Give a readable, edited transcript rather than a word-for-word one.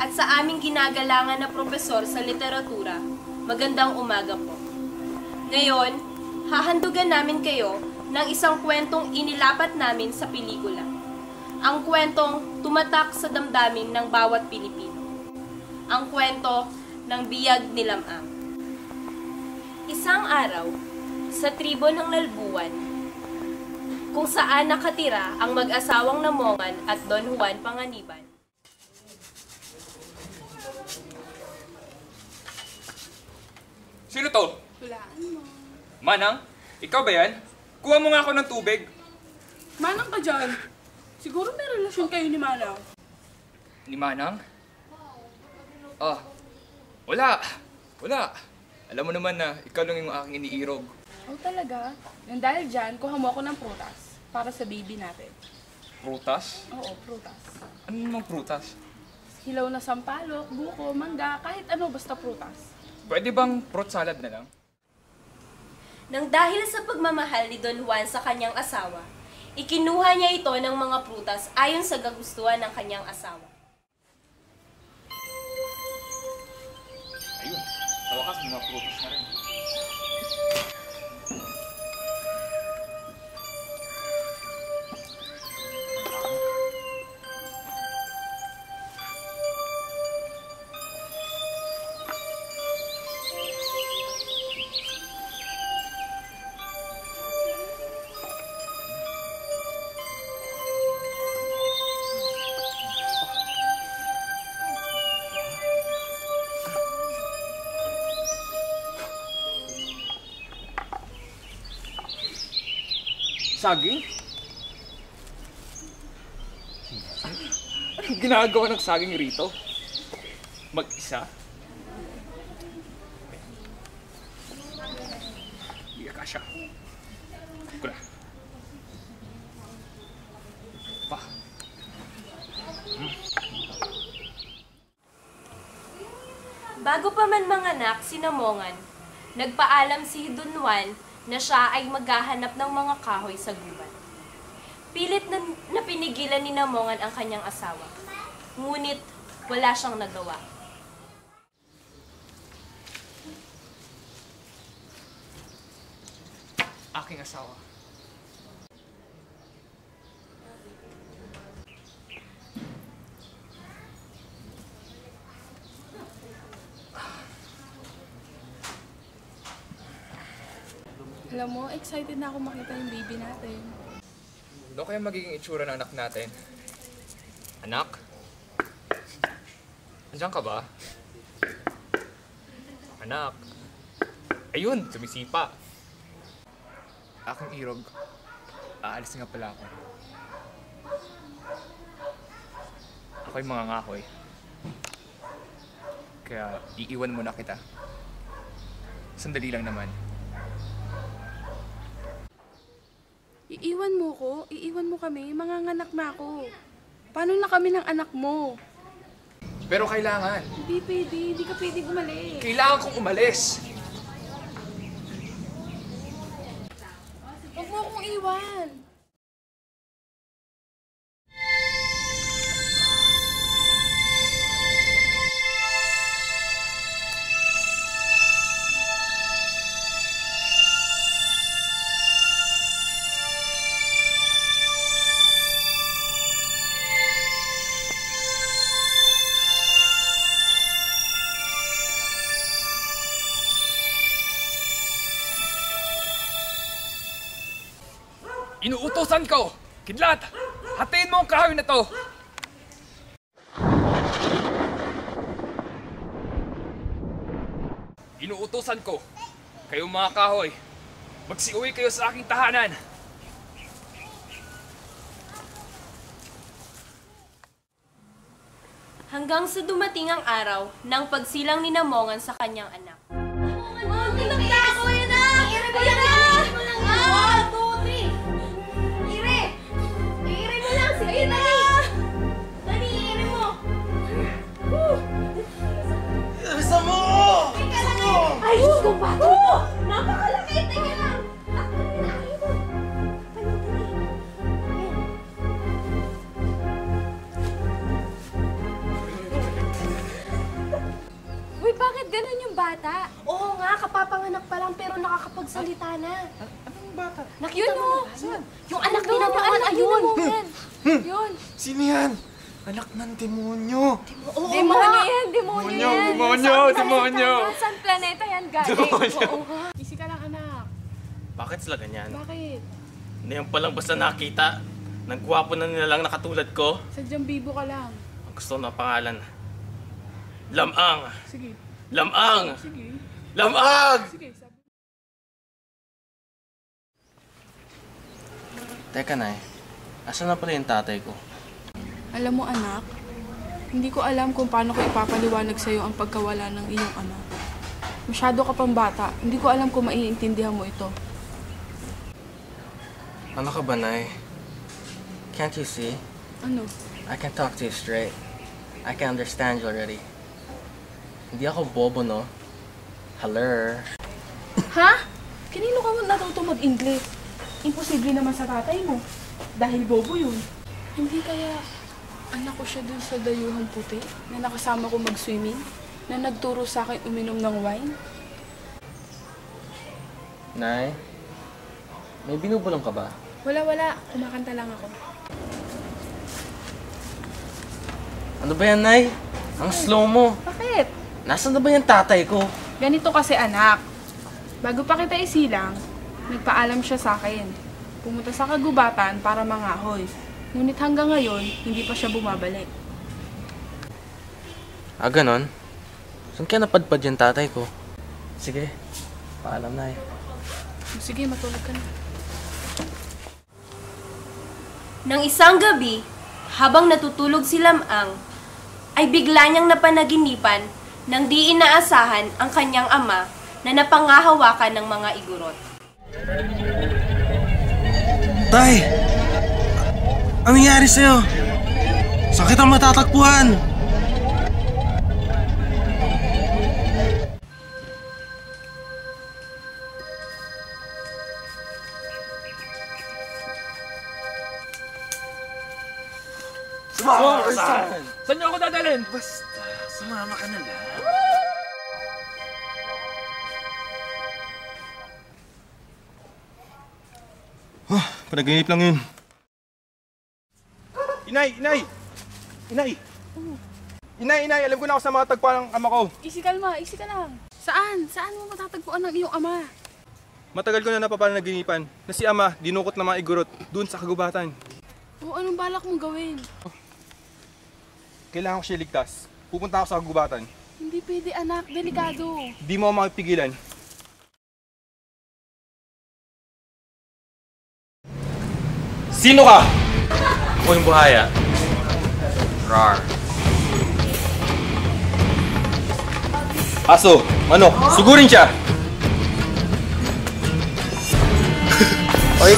at sa aming ginagalangan na propesor sa literatura, magandang umaga po. Ngayon, hahandugan namin kayo ng isang kwentong inilapat namin sa pelikula. Ang kwentong tumatak sa damdamin ng bawat Pilipino. Ang kwento ng Biyag ni Lamang. Isang araw, sa tribo ng Nalbuan, kung saan nakatira ang mag-asawang Namongan at Don Juan Panganiban. Sino to? Hulaan mo. Manang? Ikaw ba yan? Kuha mo nga ako ng tubig. Manang ka dyan. Siguro may relasyon kayo ni Manang. Ni Manang? Ah, wala. Wala. Alam mo naman na ikaw lang yung aking iniirog. Oh, talaga? Nang dahil dyan, kuha mo ako ng prutas para sa baby natin. Prutas? Oo, prutas. Ano namang prutas? Hilaw na sampalok, buko, mangga, kahit ano basta prutas. Pwede bang fruit salad na lang? Nang dahil sa pagmamahal ni Don Juan sa kanyang asawa, ikinuha niya ito ng mga prutas ayon sa kagustuhan ng kanyang asawa. Ayun, sa wakas mga prutas na rin. Saging? Anong ginagawa ng saging rito? Mag-isa? Hindi ka kasya. Kula. Pa. Bago pa man manganak si Namongan, nagpaalam si Don Juan na siya ay maghahanap ng mga kahoy sa gubat. Pilit na pinigilan ni Namongan ang kanyang asawa. Ngunit wala siyang nagawa. Aking asawa. Alam mo, excited na ako makita yung baby natin. Ano kaya magiging itsura ng anak natin? Anak? Andiyan ka ba? Anak? Ayun, sumisipa. Aking irog. Aalis nga pala ako. Ako'y mangangahoy. Kaya iiwan muna kita. Sandali lang naman. Iiwan mo ko? Iiwan mo kami? Manganganak na ako. Paano na kami ng anak mo? Pero kailangan. Hindi pwede. Hindi ka pwedeng umalis. Kailangan kong umalis. Huwag mo akong iwan. Inuutosan ko! Kidlat! Hatiin mo ang kahoy na to! Inuutosan ko, kayong mga kahoy, magsiuwi kayo sa aking tahanan! Hanggang sa dumating ang araw ng pagsilang ni Namongan sa kanyang anak. Inom na ako! Yan na! Yan na! 1, 2, 3! Ire! Ire mo lang! Sige na! Dali, ire mo! Bisa mo! Teka lang! Ay, kung bago! Napakalaki! Teka lang! Takpan na! Ayaw mo! Dali! ganun yung bata. Oo nga, kapapanganak pa lang pero nakakapagsalita na. Anong bata? Nakita mo na. Yung anak ni Yung Napoleon, anak ni ayun. Napoleon. Yun. Sino yan? Anak ng demonyo. Oo Demonyo nga. yan, demonyo Demonyo, yan. demonyo, demonyo. Saan planeta yan galing? Oo nga. Easy ka lang, anak. Bakit sila ganyan? Bakit? Ngayon pa lang basta nakita, nagwapo na nila lang na katulad ko. Sadyang bibo ka lang. Ang gusto na pangalan. Lamang! Sige. Lamang! Sige. Lamang! Sige. Sabi. Teka na asan na pala yung tatay ko? Alam mo anak, hindi ko alam kung paano ko ipapaliwanag sa'yo ang pagkawala ng iyong ama. Masyado ka pang bata, hindi ko alam kung maiintindihan mo ito. Ano ka ba, Nay? Can't you see? Ano? I can talk to you straight. I can understand you already. Hindi ako bobo, no? Hello? Ha? Kanino ka natuto mag-English? Imposible naman sa tatay mo. Dahil bobo yun. Hindi kaya anak ko siya dun sa dayuhang puti na nakasama ko mag-swimming? Na nagturo sa akin uminom ng wine? Nay? May binubulong ka ba? Wala. Kumakanta lang ako. Ano ba yan, Nay? Ang slow mo. Bakit? Nasaan na ba yung tatay ko? Ganito kasi anak. Bago pa kita isilang, nagpaalam siya sa akin. Pumunta sa kagubatan para mangahoy. Ngunit hanggang ngayon, hindi pa siya bumabalik. Ah, ganon? Saan kaya napadpad yung tatay ko? Sige, paalam, Nay. Sige, matulog ka na. Nang isang gabi, habang natutulog si Lamang, ay bigla niyang napanaginipan nang di inaasahan ang kanyang ama na napangahawakan ng mga igurot. Tay! Anong nangyari sa'yo? Saan kita matatagpuan? Sumama ka sa akin! Saan niyo ako dadalhin? Basta, sumama ka na lang. Panaginip lang yun. Inay! Inay! Inay! Inay! Alam ko na ako sa mga tagpuan ng ama ko. Easy ka lang. Saan? Saan mo matatagpuan ng iyong ama? Matagal ko na napapanaginipan na si ama dinukot ng mga igurot dun sa kagubatan. O anong balak mong gawin? Kailangan ko siya ligtas. Pupunta ako sa kagubatan. Hindi pwede anak, delikado. Di mo ako makipigilan. Sino ka? Ako yung buhaya. Rar. Aso, manok, sugurin siya! Oy,